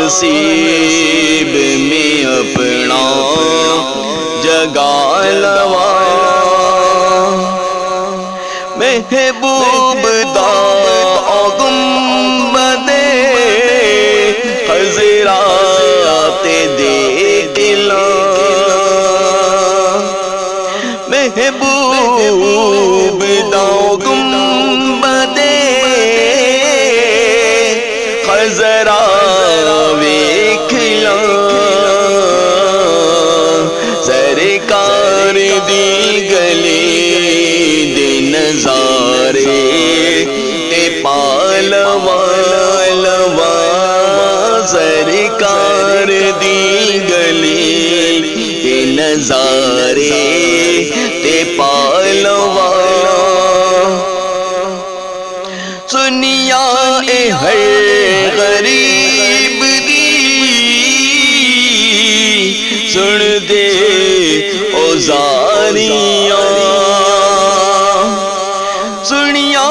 نصیب میں اپنا جگا لوا، محبوب دا گنبد حضرات دیکھ لا، محبوب دا گنبد حضرات دیکھ لا، سرکار دی گلی دے نظارے تے پالوا لوا، سرکار دی گلی دے نظارے تے پالوا، سنیا اے ہر غریب دی سن دے اوزاریاں، سنیا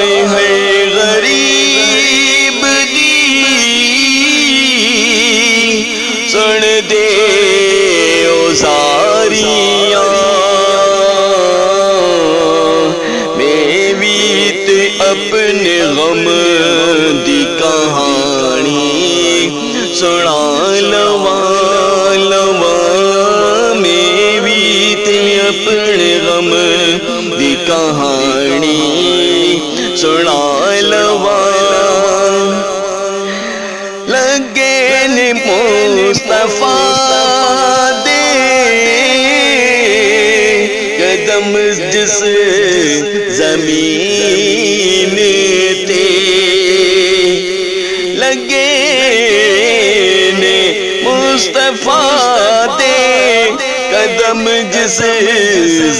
اے ہر غریب دی سن دے اوزاریاں، میں بھی تے اپنے غم دی کہانی سنا لوا لوا، میں بھی تے اپنے غم دی کہانی سنا لوا، لگے نے مصطفیٰ دے قدم جس زمین تے، لگے نے مصطفیٰ دے قدم جس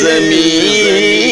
زمین